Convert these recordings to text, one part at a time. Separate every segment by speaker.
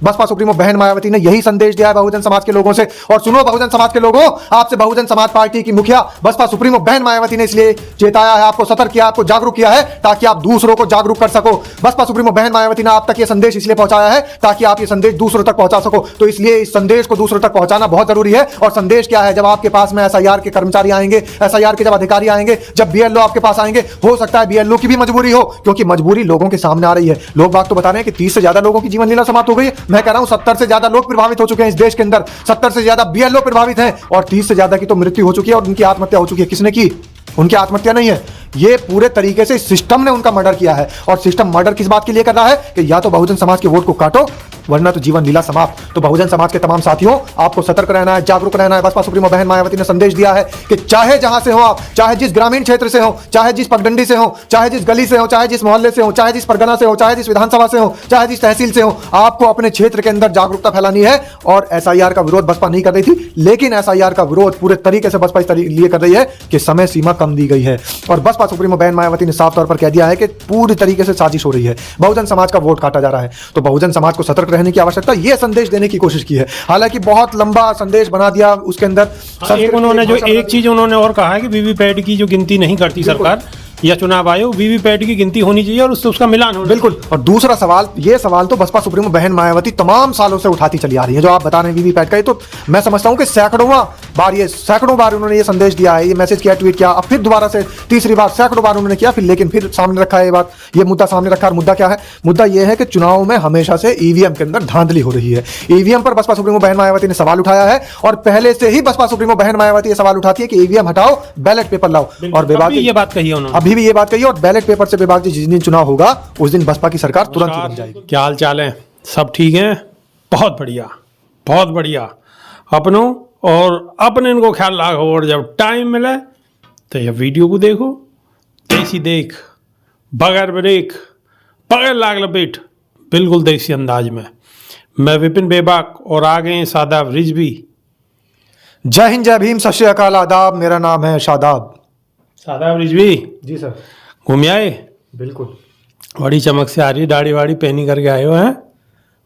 Speaker 1: Baspa supremo बहन मायावती ने यही संदेश दिया है बहुजन समाज के लोगों से। और सुनो बहुजन समाज के लोगों, आपसे बहुजन समाज पार्टी की मुखिया बसपा सुप्रीमो बहन मायावती ने इसलिए चेताया है, आपको सतर्क किया, आपको जागरूक किया है ताकि आप दूसरों को जागरूक कर सको। बसपा सुप्रीमो बहन मायावती ने आप तक ये संदेश इसलिए पहुंचाया है ताकि आप ये संदेश दूसरों तक पहुंचा सको। तो इसलिए इस संदेश को दूसरों तक पहुंचाना बहुत जरूरी है। और संदेश क्या है, जब आपके पास में एसआईआर के कर्मचारी आएंगे, एसआईआर के जब अधिकारी आएंगे, जब बीएलओ आपके पास आएंगे, हो सकता है बीएलओ की भी मजबूरी हो, क्योंकि मजबूरी लोगों के सामने आ रही है। लोग बात तो बता रहे हैं कि 30 से ज्यादा लोगों की जीवन लीला समाप्त हो गई है। मैं कह रहा हूं 70 से ज्यादा लोग प्रभावित हो चुके हैं इस देश के अंदर, 70 से ज्यादा बीएलओ प्रभावित हैं और 30 से ज्यादा की तो मृत्यु हो चुकी है और उनकी आत्महत्या हो चुकी है। किसने की? उनकी आत्महत्या नहीं है, ये पूरे तरीके से सिस्टम ने उनका मर्डर किया है। और सिस्टम मर्डर किस बात के लिए कर रहा है कि या तो बहुजन समाज के वोट को काटो वरना तो जीवन लीला समाप्त। तो बहुजन समाज के तमाम साथियों, आपको सतर्क रहना है, जागरूक रहना है। बसपा सुप्रीमो बहन मायावती ने संदेश दिया है कि चाहे जहां से हो आप, चाहे जिस ग्रामीण क्षेत्र से हो, चाहे जिस पगडंडी से हो, चाहे जिस गली से हो, चाहे जिस मोहल्ले से हो, चाहे जिस परगना से हो, चाहे जिस विधानसभा से हो, चाहे जिस तहसील से हो, आपको अपने क्षेत्र के अंदर जागरूकता फैलानी है। और एसआईआर का विरोध बसपा नहीं कर रही थी, लेकिन एसआईआर का विरोध पूरे तरीके से बसपा इस लिए कर रही है कि समय सीमा कम दी गई है। और बसपा सुप्रीमो बहन मायावती ने साफ तौर पर कह दिया है कि पूरी तरीके से साजिश हो रही है, बहुजन समाज का वोट काटा जा रहा है। तो बहुजन समाज को सतर्क रहने की आवश्यकता, ये संदेश देने की कोशिश की है। हालांकि बहुत लंबा संदेश बना दिया उसके अंदर।
Speaker 2: एक उन्होंने जो एक चीज उन्होंने और कहा है कि वीवीपैट की जो गिनती नहीं करती सरकार या चुनाव आयोग, वीवीपैट की गिनती होनी चाहिए और उससे उसका मिलान होना।
Speaker 1: बिल्कुल। और दूसरा सवाल, ये सवाल तो बसपा सुप्रीमो बहन मायावती तमाम सालों से उठाती चली आ रही है, जो आप बता रहे हैं वीवीपैट का। ये तो मैं समझता हूं कि सैकड़ों बार उन्होंने ये संदेश दिया है, ये मैसेज किया, ट्वीट किया, अब फिर दोबारा से तीसरी बार सैकड़ों बार उन्होंने किया, फिर लेकिन फिर सामने रखा है ये बात, ये मुद्दा सामने रखा है। मुद्दा क्या है? मुद्दा ये है कि चुनाव में हमेशा से ईवीएम के अंदर धांधली हो रही है। ईवीएम पर बसपा सुप्रीमो बहन मायावती ने सवाल उठाया है और पहले से ही बसपा सुप्रीमो बहन मायावती ये सवाल उठाती है कि ईवीएम हटाओ, बैलेट पेपर लाओ। और बेबाक
Speaker 2: ये बात कही है उन्होंने,
Speaker 1: अभी भी ये बात कही है। और बैलेट पेपर से बेबाक जिस दिन चुनाव होगा उस दिन बसपा की सरकार तुरंत बन जाएगी।
Speaker 2: क्या हाल चाल है? सब ठीक है? बहुत बढ़िया, बहुत बढ़िया। अपनों और अपने इनको ख्याल रखो और जब टाइम मिले तो ये वीडियो को देखो। देसी देख, बगैर ब्रेक, बगैर लाग लपेट, बिल्कुल देसी अंदाज में। मैं विपिन बेबाक और आ गए शादाब रिजवी।
Speaker 1: जय हिंद, जय भीम, सत श्री अकाल, आदाब। मेरा नाम है शादाब।
Speaker 2: शादाब रिजवी
Speaker 1: जी सर।
Speaker 2: घूम आए?
Speaker 1: बिल्कुल।
Speaker 2: बड़ी चमक से आ रही, दाढ़ी वाड़ी पहनी करके आए हो हैं?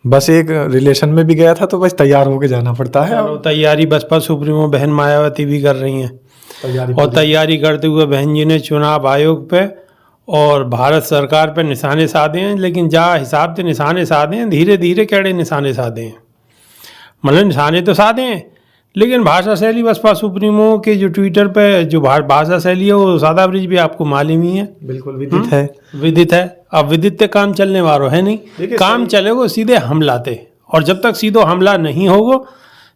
Speaker 1: बस एक रिलेशन में भी गया था तो बस तैयार होके जाना पड़ता है।
Speaker 2: चलो, तैयारी बसपा सुप्रीमो बहन मायावती भी कर रही हैं और तैयारी करते हुए बहन जी ने चुनाव आयोग पे और भारत सरकार पे निशाने साधे हैं। लेकिन जा हिसाब से निशाने साधे हैं, धीरे धीरे कैड़े निशाने साधे हैं। मतलब निशाने तो साधे हैं, लेकिन भाषा शैली बसपा सुप्रीमो के जो ट्विटर पे जो भाषा शैली है वो शादाब रिजवी भी आपको मालूम ही है।
Speaker 1: बिल्कुल विदित है,
Speaker 2: विदित है। अब विदित ते काम चलने वालों है नहीं, काम चलेगो सीधे हमलाते। और जब तक सीधो हमला नहीं होगा,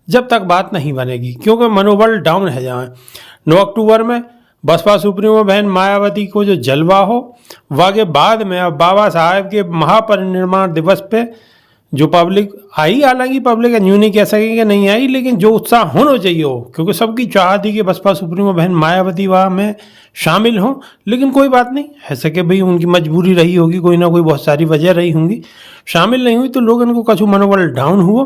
Speaker 2: जब तक बात नहीं बनेगी, क्योंकि मनोबल डाउन है। जहाँ 9 अक्टूबर में बसपा सुप्रीमो बहन मायावती को जो जलवा हो, वाके बाद में अब बाबा साहेब के महापरिनिर्वाण दिवस पे जो पब्लिक आई, हालांकि पब्लिक न्यू नहीं कह सकेंगे कि नहीं आई, लेकिन जो उत्साह होना चाहिए हो, क्योंकि सबकी चाह थी कि बसपा सुप्रीमो बहन मायावती वहाँ में शामिल हों। लेकिन कोई बात नहीं, ऐसा कि भाई उनकी मजबूरी रही होगी, कोई ना कोई बहुत सारी वजह रही होंगी, शामिल नहीं हुई, तो लोगों को कछु मनोबल डाउन हुआ।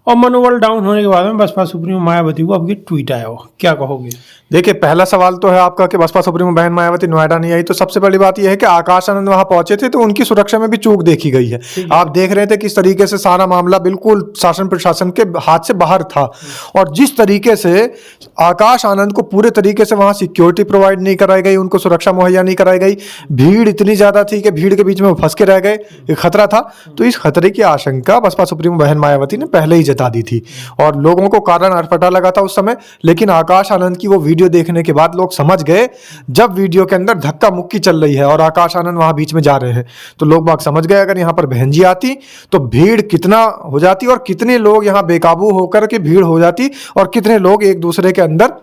Speaker 2: और मनोबल डाउन होने के बाद में बसपा सुप्रीमो मायावती को अब ये ट्वीट आया हो, क्या कहोगे?
Speaker 1: देखिए, पहला सवाल तो है आपका कि बसपा सुप्रीमो बहन मायावती नोएडा नहीं आई, तो सबसे बड़ी बात यह है कि आकाश आनंद वहां पहुंचे थे तो उनकी सुरक्षा में भी चूक देखी गई है। आप देख रहे थे किस तरीके से सारा मामला बिल्कुल शासन प्रशासन के हाथ से बाहर था। और जिस तरीके से आकाश आनंद को पूरे तरीके से वहां सिक्योरिटी प्रोवाइड नहीं कराई गई, उनको सुरक्षा मुहैया नहीं कराई गई, भीड़ इतनी ज्यादा थी कि भीड़ के बीच में वो फंस के रह गए, एक खतरा था। तो इस खतरे की आशंका बसपा सुप्रीमो बहन मायावती ने पहले ही जता दी थी और लोगों को कारण अटपटा लगा था उस समय। लेकिन आकाश आनंद की वो वीडियो देखने के बाद लोग समझ गए, जब वीडियो के अंदर धक्का मुक्की चल रही है और आकाश आनंद वहां बीच में जा रहे हैं, तो लोग बाग समझ गए अगर यहाँ पर बहन जी आती तो भीड़ कितना हो जाती और कितने लोग यहाँ बेकाबू होकर के भीड़ हो जाती और कितने लोग एक दूसरे के अंदर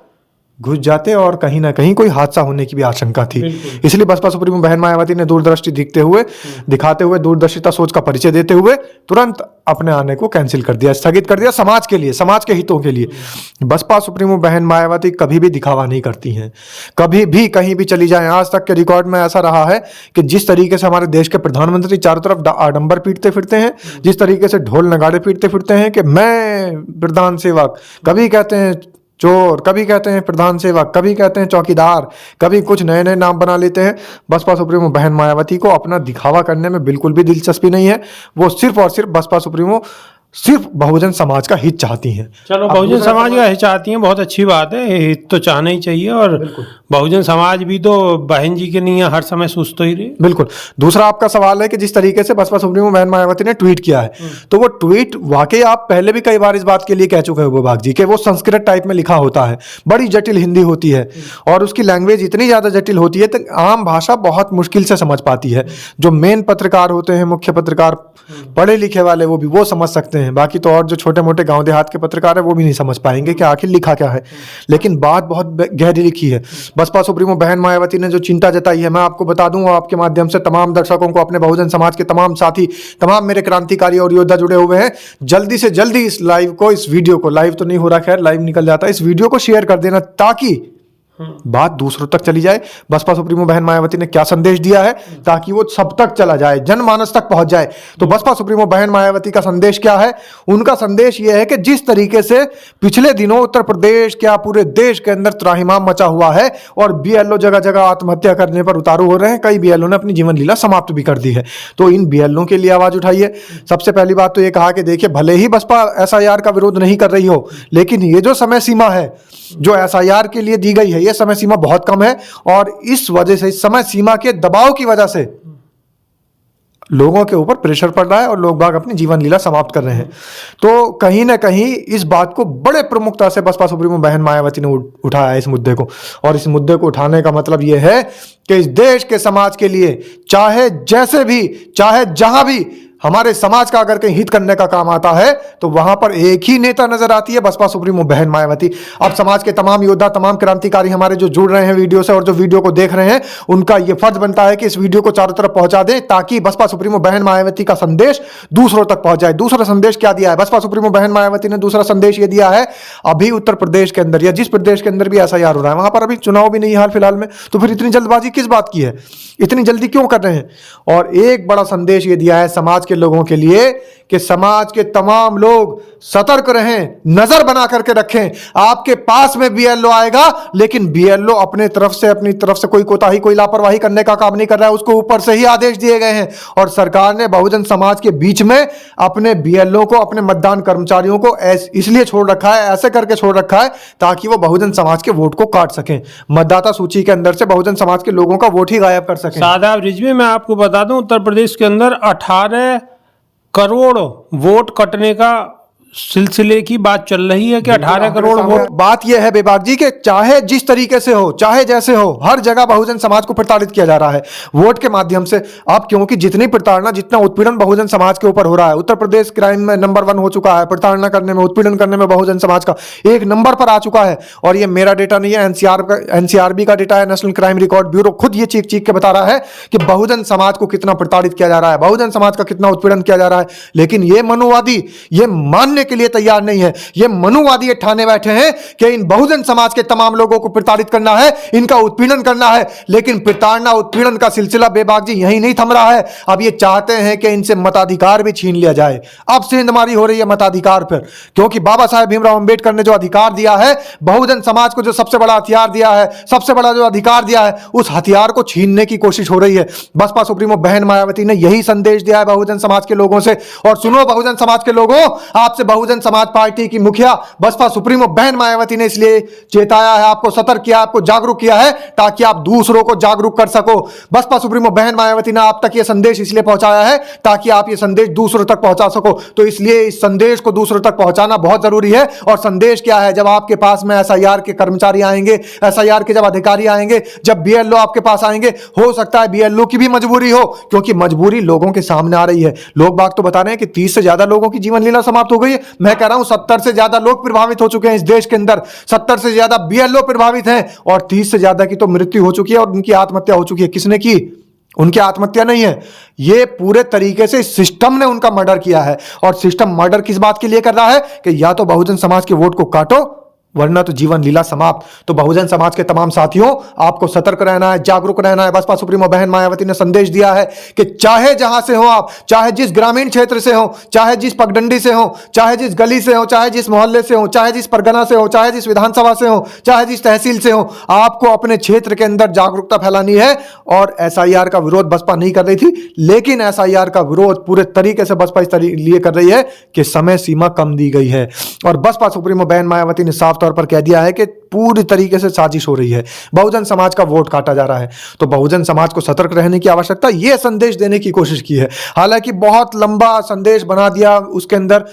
Speaker 1: घुस जाते और कहीं ना कहीं कोई हादसा होने की भी आशंका थी। इसलिए बसपा सुप्रीमो बहन मायावती ने दूरदृष्टि दिखाते हुए दूरदर्शिता सोच का परिचय देते हुए तुरंत अपने आने को कैंसिल कर दिया, स्थगित कर दिया, समाज के लिए, समाज के हितों के लिए। बसपा सुप्रीमो बहन मायावती कभी भी दिखावा नहीं करती हैं, कभी भी कहीं भी चली जाएं। आज तक के रिकॉर्ड में ऐसा रहा है कि जिस तरीके से हमारे देश के प्रधानमंत्री चारों तरफ आडंबर पीटते फिरते हैं, जिस तरीके से ढोल नगाड़े पीटते फिरते हैं कि मैं प्रधान सेवक, कभी कहते हैं चोर, कभी कहते हैं प्रधान सेवक, कभी कहते हैं चौकीदार, कभी कुछ नए नए नाम बना लेते हैं। बसपा सुप्रीमो बहन मायावती को अपना दिखावा करने में बिल्कुल भी दिलचस्पी नहीं है। वो सिर्फ और सिर्फ बसपा सुप्रीमो सिर्फ बहुजन समाज का हित चाहती हैं।
Speaker 2: चलो,
Speaker 1: अब
Speaker 2: बहुजन
Speaker 1: दूसरा
Speaker 2: समाज का हित चाहती हैं, बहुत अच्छी बात है, ये हित तो चाहना ही चाहिए। और बहुजन समाज भी तो बहन जी के लिए हर समय सुस्त ही रही।
Speaker 1: बिल्कुल। दूसरा आपका सवाल है कि जिस तरीके से बसपा सुप्रीमो बहन मायावती ने ट्वीट किया है, तो वो ट्वीट वाकई आप पहले भी कई बार इस बात के लिए कह चुके हैं विभाग जी, कि वो संस्कृत टाइप में लिखा होता है, बड़ी जटिल हिंदी होती है और उसकी लैंग्वेज इतनी ज़्यादा जटिल होती है तो आम भाषा बहुत मुश्किल से समझ पाती है। जो मेन पत्रकार होते हैं, मुख्य पत्रकार, पढ़े लिखे वाले, वो समझ सकते हैं, बाकी तो और जो छोटे मोटे गांव देहात के पत्रकार है वो भी नहीं समझ पाएंगे कि आखिर लिखा क्या है। लेकिन बात बहुत गहरी लिखी है। बसपा सुप्रीमो बहन मायावती ने जो चिंता जताई है, मैं आपको बता दूं, आपके माध्यम से तमाम दर्शकों को, अपने बहुजन समाज के तमाम साथी, तमाम मेरे क्रांतिकारी और योद्धा जुड़े हुए हैं, जल्दी से जल्दी इस लाइव को, इस वीडियो को, लाइव तो नहीं हो रहा, खैर लाइव निकल जाता है, इस वीडियो को शेयर कर देना ताकि बात दूसरों तक चली जाए। बसपा सुप्रीमो बहन मायावती ने क्या संदेश दिया है, ताकि वो सब तक चला जाए, जनमानस तक पहुंच जाए। तो बसपा सुप्रीमो बहन मायावती का संदेश क्या है? उनका संदेश यह है कि जिस तरीके से पिछले दिनों उत्तर प्रदेश, क्या पूरे देश के अंदर त्राहिमाम मचा हुआ है और बीएलओ जगह जगह आत्महत्या करने पर उतारू हो रहे हैं, कई बीएलओ ने अपनी जीवन लीला समाप्त भी कर दी है, तो इन बीएलओ के लिए आवाज उठाइए। सबसे पहली बात तो ये कहा कि देखिए, भले ही बसपा एसआईआर का विरोध नहीं कर रही हो, लेकिन ये जो समय सीमा है जो एसआईआर के लिए दी गई है, ये समय सीमा बहुत कम है और इस वजह से, इस समय सीमा के दबाव की वजह से लोगों के ऊपर प्रेशर पड़ रहा है और लोग बाग अपनी जीवन लीला समाप्त कर रहे हैं। तो कहीं ना कहीं इस बात को बड़े प्रमुखता से बसपा सुप्रीमो बहन मायावती ने उठाया है, इस मुद्दे को। और इस मुद्दे को उठाने का मतलब यह है कि इस देश के समाज के लिए, चाहे जैसे भी, चाहे जहां भी हमारे समाज का अगर कहीं हित करने का काम आता है, तो वहां पर एक ही नेता नजर आती है, बसपा सुप्रीमो बहन मायावती। अब समाज के तमाम योद्धा, तमाम क्रांतिकारी हमारे जो जुड़ रहे हैं वीडियो से और जो वीडियो को देख रहे हैं, उनका यह फर्ज बनता है कि इस वीडियो को चारों तरफ पहुंचा दें, ताकि बसपा सुप्रीमो बहन मायावती का संदेश दूसरों तक पहुंच जाए। दूसरा संदेश क्या दिया है बसपा सुप्रीमो बहन मायावती ने? दूसरा संदेश यह दिया है, अभी उत्तर प्रदेश के अंदर या जिस प्रदेश के अंदर भी एसआईआर हो रहा है, वहां पर अभी चुनाव भी नहीं है हाल फिलहाल में, तो फिर इतनी जल्दबाजी किस बात की है, इतनी जल्दी क्यों कर रहे हैं? और एक बड़ा संदेश यह दिया है समाज के लोगों के लिए कि समाज के तमाम लोग सतर्क रहें, नजर बना करके रखें। आपके पास में बीएलओ आएगा, लेकिन बीएलओ अपनी तरफ से कोई कोताही, कोई लापरवाही करने का काम नहीं कर रहा है, उसको ऊपर से ही आदेश दिए गए हैं। और सरकार ने बहुजन समाज के बीच में अपने बीएलओ को, अपने मतदान कर्मचारियों को इसलिए छोड़ रखा है, ऐसे करके छोड़ रखा है, ताकि वो बहुजन समाज के वोट को काट सकें, मतदाता सूची के अंदर से बहुजन समाज के लोगों का वोट ही गायब कर सकें।
Speaker 2: शादाब रिजवी, मैं आपको बता दूं, उत्तर प्रदेश के अंदर 18 करोड़ वोट कटने का सिलसिले की बात चल रही है कि 18 करोड़ वोट।
Speaker 1: बात यह है बेबाक जी कि चाहे जिस तरीके से हो, चाहे जैसे हो, हर जगह बहुजन समाज को प्रताड़ित किया जा रहा है वोट के माध्यम से। अब क्योंकि जितनी प्रताड़ना, जितना उत्पीड़न बहुजन समाज के ऊपर हो रहा है, उत्तर प्रदेश क्राइम में नंबर 1 हो चुका है, प्रताड़ना करने में, उत्पीड़न करने में बहुजन समाज का एक नंबर पर आ चुका है। और ये मेरा डेटा नहीं है, एनसीआरबी का डेटा है, नेशनल क्राइम रिकॉर्ड ब्यूरो खुद ये चीख चीख के बता रहा है कि बहुजन समाज को कितना प्रताड़ित किया जा रहा है, बहुजन समाज का कितना उत्पीड़न किया जा रहा है। लेकिन ये मनुवादी ये मानने के लिए तैयार नहीं है। ये मनुवादी ये ठाने बैठे हैं कि इन बहुजन समाज के तमाम लोगों को प्रताड़ित करना है, इनका उत्पीड़न करना है। लेकिन प्रताड़ना, उत्पीड़न का सिलसिला बेबाक जी यहीं नहीं थम रहा है। अब ये चाहते हैं कि इनसे मताधिकार भी छीन लिया जाए। अब सेंधमारी हो रही है मताधिकार पर, क्योंकि बाबा साहेब भीमराव अंबेडकर ने जो अधिकार दिया है, बहुजन समाज को जो सबसे बड़ा हथियार दिया है, सबसे बड़ा जो अधिकार दिया है, उस हथियार को छीनने की कोशिश हो रही है। बसपा सुप्रीमो बहन मायावती ने यही संदेश दिया है बहुजन समाज के लोगों से। और सुनो बहुजन समाज के लोगों, आपसे बहुजन समाज पार्टी की मुखिया बसपा सुप्रीमो बहन मायावती ने इसलिए चेताया है, आपको सतर्क किया, आपको जागरूक किया है, ताकि आप दूसरों को जागरूक कर सको। बसपा सुप्रीमो बहन मायावती ने आप तक यह संदेश इसलिए पहुंचाया है ताकि आप यह संदेश दूसरों तक पहुंचा सको। तो इसलिए इस संदेश को दूसरों तक पहुंचाना बहुत जरूरी है। और संदेश क्या है? जब आपके पास में एसआईआर के कर्मचारी आएंगे, एसआईआर के जब अधिकारी आएंगे, जब बीएलओ आपके पास आएंगे, हो सकता है बीएलओ की भी मजबूरी हो, क्योंकि मजबूरी लोगों के सामने आ रही है। लोग बाग तो बता रहे हैं कि 30 से ज्यादा लोगों की जीवन लीला समाप्त हो गई है। मैं कह रहा हूं 70 से ज्यादा लोग प्रभावित हो चुके हैं इस देश के अंदर, 70 से ज्यादा बीएलओ प्रभावित हैं और 30 से ज्यादा की तो मृत्यु हो चुकी है और उनकी आत्महत्या हो चुकी है। किसने की? उनकी आत्महत्या नहीं है, ये पूरे तरीके से सिस्टम ने उनका मर्डर किया है। और सिस्टम मर्डर किस बात के लिए कर रहा है कि या तो बहुजन समाज के वोट को काटो वरना तो जीवन लीला समाप्त। तो बहुजन समाज के तमाम साथियों, आपको सतर्क रहना है, जागरूक रहना है। बसपा सुप्रीमो बहन मायावती ने संदेश दिया है कि चाहे जहां से हो आप, चाहे जिस ग्रामीण क्षेत्र से हो, चाहे जिस पगडंडी से हो, चाहे जिस गली से हो, चाहे जिस मोहल्ले से हो, चाहे जिस परगना से हो, चाहे जिस विधानसभा से हो, चाहे जिस तहसील से हो, आपको अपने क्षेत्र के अंदर जागरूकता फैलानी है। और एसआईआर का विरोध बसपा नहीं कर रही थी, लेकिन एसआईआर का विरोध पूरे तरीके से बसपा इस लिए कर रही है कि समय सीमा कम दी गई है। और बसपा सुप्रीमो बहन मायावती ने साफ तौर पर कह दिया है कि पूरी तरीके से साजिश हो रही है, बहुजन समाज का वोट काटा जा रहा है। तो बहुजन समाज को सतर्क रहने की आवश्यकता, यह संदेश देने की कोशिश की है। हालांकि बहुत लंबा संदेश बना दिया उसके अंदर।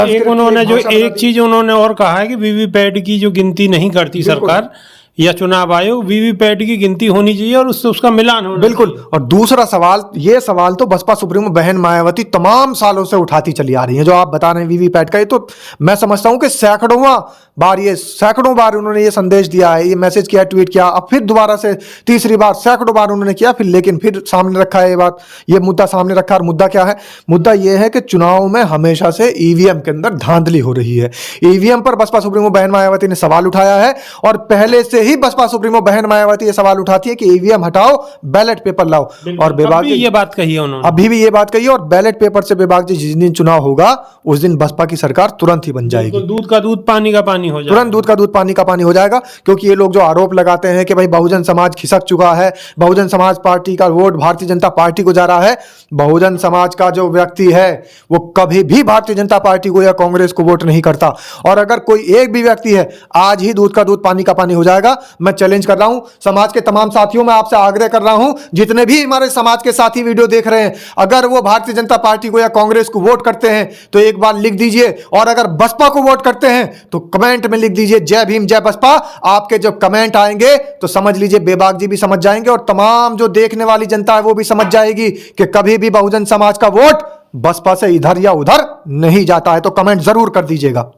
Speaker 2: एक उन्होंने जो एक चीज उन्होंने और कहा है कि वीवीपैट की जो गिनती नहीं करती सरकार या चुनाव आयोग, वीवीपैट की गिनती होनी चाहिए और उससे उसका मिलान होना
Speaker 1: बिल्कुल।
Speaker 2: चाहिए।
Speaker 1: और दूसरा सवाल, ये सवाल तो बसपा सुप्रीमो बहन मायावती तमाम सालों से उठाती चली आ रही है। जो आप बता रहे हैं वीवीपैट का, ये तो मैं समझता हूं कि सैकड़ों बार उन्होंने ये संदेश दिया है, ये मैसेज किया, ट्वीट किया, अब फिर दोबारा से तीसरी बार, सैकड़ों बार उन्होंने किया, लेकिन फिर सामने रखा है ये बात, ये मुद्दा सामने रखा। और मुद्दा क्या है? मुद्दा ये है कि चुनाव में हमेशा से ईवीएम के अंदर धांधली हो रही है। ईवीएम पर बसपा सुप्रीमो बहन मायावती ने सवाल उठाया है और पहले से ही बसपा सुप्रीमो बहन मायावती ये सवाल उठाती है कि ईवीएम हटाओ, बैलेट पेपर लाओ। और बेबाक
Speaker 2: ये बात कही है उन्होंने,
Speaker 1: अभी भी ये बात कही है। और बैलेट पेपर से बेबाक जी, जिस दिन चुनाव होगा उस दिन बसपा की सरकार तुरंत ही बन जाएगी।
Speaker 2: दूध का दूध पानी का पानी हो जाएगा,
Speaker 1: तुरंत दूध का दूध पानी का पानी हो जाएगा। क्योंकि ये लोग जो आरोप लगाते हैं कि भाई बहुजन समाज खिसक चुका है, बहुजन समाज पार्टी का वोट भारतीय जनता पार्टी को जा रहा है, बहुजन समाज का जो व्यक्ति है वो कभी भी भारतीय जनता पार्टी को या कांग्रेस को वोट नहीं करता। और अगर कोई एक भी व्यक्ति है, आज ही दूध का दूध पानी का पानी हो जाएगा। मैं चैलेंज कर रहा हूं समाज के तमाम साथियों, मैं आपसे आग्रह कर रहा हूं, जितने भी हमारे समाज के साथी वीडियो देख रहे हैं, अगर वो भारतीय जनता पार्टी को या कांग्रेस को वोट करते हैं तो एक बार लिख दीजिए, और अगर बसपा को वोट करते हैं तो कमेंट में लिख दीजिए जय भीम जय बसपा। आपके जब कमेंट आएंगे तो समझ लीजिए बेबाक जी भी समझ जाएंगे और तमाम जो देखने वाली जनता है वो भी समझ जाएगी कि कभी भी बहुजन समाज का वोट बसपा से इधर या उधर नहीं जाता है। तो कमेंट जरूर कर दीजिएगा।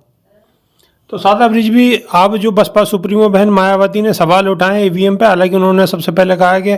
Speaker 2: तो सादा ब्रिज भी, आप जो बसपा सुप्रीमो बहन मायावती ने सवाल उठाए ईवीएम पे, हालांकि उन्होंने सबसे पहले कहा कि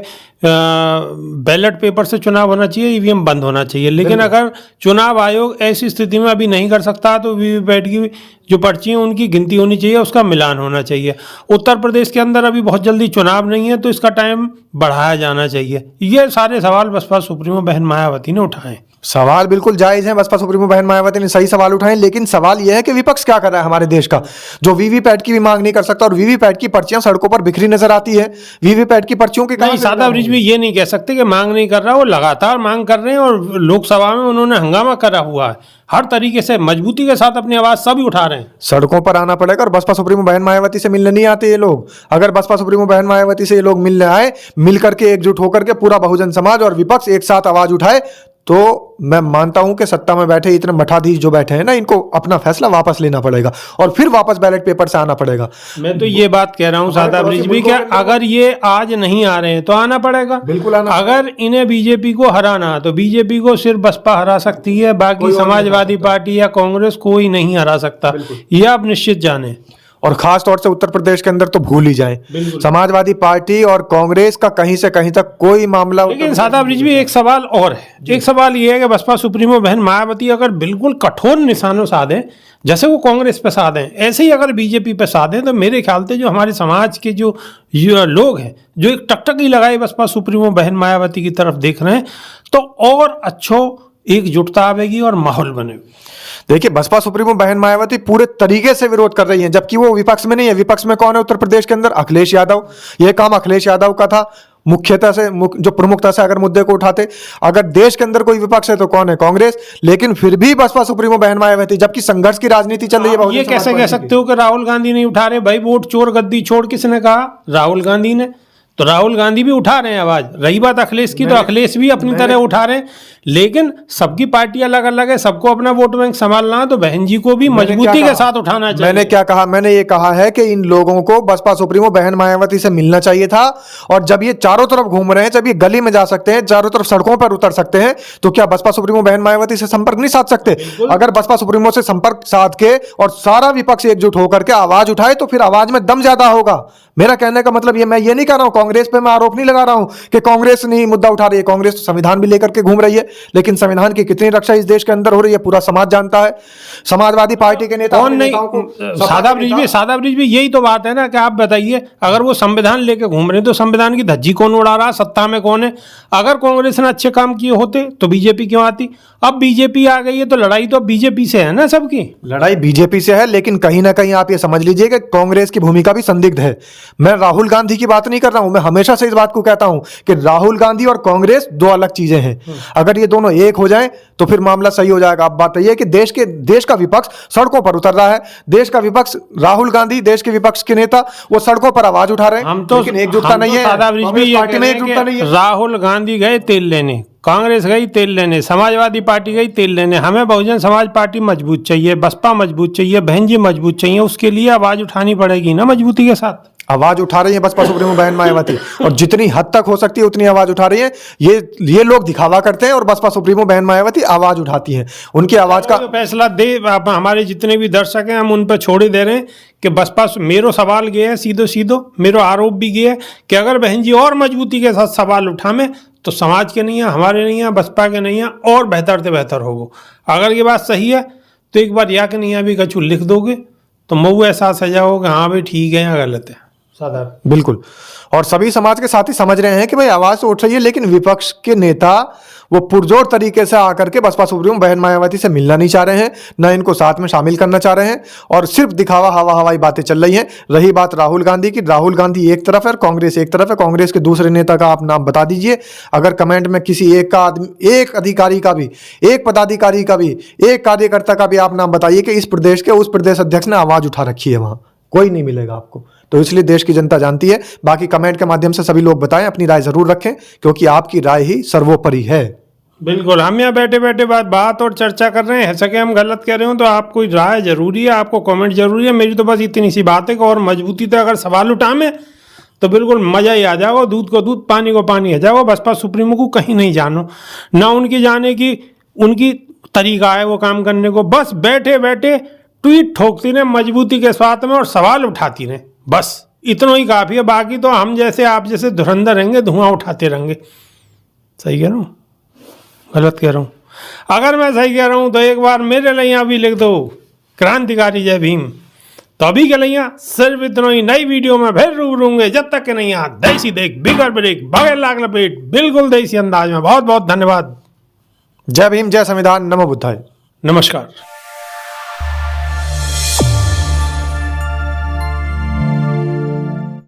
Speaker 2: बैलेट पेपर से चुनाव होना चाहिए, ईवीएम बंद होना चाहिए। लेकिन अगर चुनाव आयोग ऐसी स्थिति में अभी नहीं कर सकता तो वीवीपैट की जो पर्ची है उनकी गिनती होनी चाहिए, उसका मिलान होना चाहिए। उत्तर प्रदेश के अंदर अभी बहुत जल्दी चुनाव नहीं है तो इसका टाइम बढ़ाया जाना चाहिए। ये सारे सवाल बसपा सुप्रीमो बहन मायावती ने उठाए।
Speaker 1: सवाल बिल्कुल जायज है, बसपा सुप्रीमो बहन मायावती ने सही सवाल उठाए, लेकिन सवाल यह है कि विपक्ष क्या कर रहा है हमारे देश का, जो वीवीपैट की भी मांग नहीं कर सकता। और वीवीपैट की पर्चियां सड़कों पर बिखरी नजर आती है। वीवीपैट की पर्चियों के
Speaker 2: नहीं, सादा ब्रिज भी ये नहीं कह सकते कि मांग नहीं कर रहा, वो लगातार मांग कर रहे हैं और लोकसभा में उन्होंने हंगामा करा हुआ है। हर तरीके से मजबूती के साथ अपनी आवाज सभी उठा रहे हैं।
Speaker 1: सड़कों पर आना पड़ेगा। और बसपा सुप्रीमो बहन मायावती से मिलने नहीं आते ये लोग। अगर बसपा सुप्रीमो बहन मायावती से ये लोग मिलने आए, मिलकर के एकजुट होकर के पूरा बहुजन समाज और विपक्ष एक साथ आवाज उठाए, तो मैं मानता हूं कि सत्ता में बैठे इतने मठाधीश जो बैठे हैं ना, इनको अपना फैसला वापस लेना पड़ेगा और फिर वापस बैलेट पेपर से आना पड़ेगा।
Speaker 2: मैं तो ये बात कह रहा हूं सादा ब्रिज भी, क्या अगर ये आज नहीं आ रहे हैं तो आना पड़ेगा,
Speaker 1: बिल्कुल आना।
Speaker 2: अगर इन्हें बीजेपी को हराना है तो बीजेपी को सिर्फ बसपा हरा सकती है, बाकी समाजवादी पार्टी या कांग्रेस कोई नहीं हरा सकता, ये आप निश्चित जाने।
Speaker 1: और खास तौर से उत्तर प्रदेश के अंदर तो भूल ही जाएं, समाजवादी पार्टी और कांग्रेस का कहीं से कहीं तक कोई मामला।
Speaker 2: लेकिन सादा ब्रिज भी एक सवाल और है, एक सवाल ये है कि बसपा सुप्रीमो बहन मायावती अगर बिल्कुल कठोर निशानों साधें, जैसे वो कांग्रेस पे साधें, ऐसे ही अगर बीजेपी पे साधें, तो मेरे ख्याल से जो हमारे समाज के जो लोग हैं जो एक टकटकी लगाए बसपा सुप्रीमो बहन मायावती की तरफ देख रहे हैं, तो और अच्छो एकजुटता आवेगी और माहौल बनेगा।
Speaker 1: देखिए, बसपा सुप्रीमो बहन मायावती पूरे तरीके से विरोध कर रही हैं, जबकि वो विपक्ष में नहीं है। विपक्ष में कौन है उत्तर प्रदेश के अंदर? अखिलेश यादव। यह काम अखिलेश यादव का था मुख्यतः से, जो प्रमुखता से अगर मुद्दे को उठाते। अगर देश के अंदर कोई विपक्ष है तो कौन है? कांग्रेस। लेकिन फिर भी बसपा सुप्रीमो बहन मायावती, जबकि संघर्ष की राजनीति चल रही है।
Speaker 2: ये कैसे कह सकते हो कि राहुल गांधी नहीं उठा रहे? भाई वोट चोर गद्दी छोड़, किसने कहा? राहुल गांधी ने। तो राहुल गांधी भी उठा रहे हैं आवाज। रही बात अखिलेश की, तो अखिलेश भी अपनी तरह उठा रहे हैं। लेकिन सबकी पार्टी अलग अलग है, सबको अपना वोट बैंक संभालना है, तो बहन जी को भी मजबूती के साथ उठाना चाहिए।
Speaker 1: मैंने क्या कहा? मैंने ये कहा है कि इन लोगों को बसपा सुप्रीमो बहन मायावती से मिलना चाहिए था। और जब ये चारों तरफ घूम रहे हैं, जब ये गली में जा सकते हैं, चारों तरफ सड़कों पर उतर सकते हैं, तो क्या बसपा सुप्रीमो बहन मायावती से संपर्क नहीं साध सकते? अगर बसपा सुप्रीमो से संपर्क साध के और सारा विपक्ष एकजुट होकर के आवाज उठाए, तो फिर आवाज में दम ज्यादा होगा। मेरा कहने का मतलब ये, मैं ये नहीं कह रहा हूं कांग्रेस पे मैं आरोप नहीं लगा रहा हूं कि कांग्रेस नहीं मुद्दा उठा रही है। कांग्रेस तो संविधान भी लेकर के घूम रही है, लेकिन संविधान की कितनी रक्षा इस देश के अंदर हो रही है पूरा समाज जानता है। समाजवादी पार्टी के नेता
Speaker 2: कौन नहीं, सादा ब्रिज भी यही तो बात है ना कि आप बताइए, अगर वो संविधान लेके घूम रहे हैं तो संविधान की धज्जी कौन उड़ा रहा, सत्ता में कौन है? अगर कांग्रेस ने अच्छे काम किए होते तो बीजेपी क्यों आती? अब बीजेपी आ गई है तो लड़ाई तो बीजेपी से है ना, सबकी
Speaker 1: लड़ाई बीजेपी से है, लेकिन कहीं ना कहीं आप ये समझ लीजिए कि कांग्रेस की भूमिका भी संदिग्ध है। मैं राहुल गांधी की बात नहीं कर रहा हूं, मैं हमेशा से इस बात को कहता हूं कि राहुल गांधी और कांग्रेस दो अलग चीजें हैं। अगर ये दोनों एक हो जाएं तो फिर मामला सही हो जाएगा। अब बात यह है कि देश का विपक्ष सड़कों पर उतर रहा है। देश का विपक्ष, राहुल गांधी देश के विपक्ष के नेता, वो सड़कों पर आवाज उठा रहे हैं,
Speaker 2: हम तो
Speaker 1: लेकिन एकजुटता नहीं है।
Speaker 2: पार्टी में एकजुटता नहीं है। राहुल गांधी गए तेल लेने, कांग्रेस गई तेल लेने, समाजवादी पार्टी गई तेल लेने। हमें बहुजन समाज पार्टी मजबूत चाहिए, बसपा मजबूत चाहिए, बहन जी मजबूत चाहिए। उसके लिए आवाज उठानी पड़ेगी ना मजबूती के साथ।
Speaker 1: आवाज उठा रही है बसपा सुप्रीमो बहन मायावती, और जितनी हद तक हो सकती है उतनी आवाज उठा रही है। ये लोग दिखावा करते हैं और बसपा सुप्रीमो बहन मायावती आवाज उठाती हैं। उनकी आवाज का
Speaker 2: फैसला दे, हमारे जितने भी दर्शक हैं हम उन पर छोड़े दे रहे हैं कि बसपा। मेरो सवाल गया है सीधो मेरो आरोप भी गया है कि अगर बहन जी और मजबूती के साथ सवाल उठावे तो समाज के नहीं है, हमारे नहीं है, बसपा के नहीं है, और बेहतर से बेहतर होगा। अगर ये बात सही है तो एक बार या कि नहीं अभी कछु लिख दोगे तो मऊ एहसास हो जाओगे हाँ भाई ठीक है या गलत है। साधारण
Speaker 1: बिल्कुल। और सभी समाज के साथी समझ रहे हैं कि भाई आवाज तो उठ रही है, लेकिन विपक्ष के नेता वो पुरजोर तरीके से आकर के बसपा सुप्रीमो बहन मायावती से मिलना नहीं चाह रहे हैं, न इनको साथ में शामिल करना चाह रहे हैं, और सिर्फ दिखावा हवाई बातें चल रही हैं। रही बात राहुल गांधी की, राहुल गांधी एक तरफ है, कांग्रेस एक तरफ है। कांग्रेस के दूसरे नेता का आप नाम बता दीजिए। अगर कमेंट में किसी एक का आदमी, एक अधिकारी का भी, एक पदाधिकारी का भी, एक कार्यकर्ता का भी आप नाम बताइए कि इस प्रदेश के उस प्रदेश अध्यक्ष ने आवाज उठा रखी है, वहां कोई नहीं मिलेगा आपको। तो इसलिए देश की जनता जानती है। बाकी कमेंट के माध्यम से सभी लोग बताएं, अपनी राय जरूर रखें, क्योंकि आपकी राय ही सर्वोपरि है।
Speaker 2: बिल्कुल। हम यहाँ बैठे बैठे बात और चर्चा कर रहे हैं, ऐसा कि हम गलत कह रहे हो तो आपको राय जरूरी है, आपको कमेंट जरूरी है। मेरी तो बस इतनी सी बात है कि और मजबूती से अगर सवाल उठावे तो बिल्कुल मजा ही आ जाओ, दूध को दूध पानी को पानी आ जाओ। बसपा सुप्रीमो को कहीं नहीं जानो, ना उनकी जाने की उनकी तरीका है वो काम करने को। बस बैठे बैठे ट्वीट ठोकती रहे मजबूती के साथ में और सवाल उठाती रहे, बस इतना ही काफ़ी है। बाकी तो हम जैसे आप जैसे धुरंधर रहेंगे, धुआं उठाते रहेंगे। सही कह रहा हूँ गलत कह रहा हूँ? अगर मैं सही कह रहा हूँ तो एक बार मेरे लिए यहाँ भी लिख दो क्रांतिकारी जय भीम। तो अभी के लिए सिर्फ इतना ही। नई वीडियो में फिर रूबरू होंगे, जब तक के नहीं यहाँ देसी देख बिगड़ ब्रेक बगैर लाग लपेट, बिल्कुल देसी अंदाज में। बहुत बहुत धन्यवाद।
Speaker 1: जय भीम, जय संविधान, नमो बुद्धाय,
Speaker 2: नमस्कार।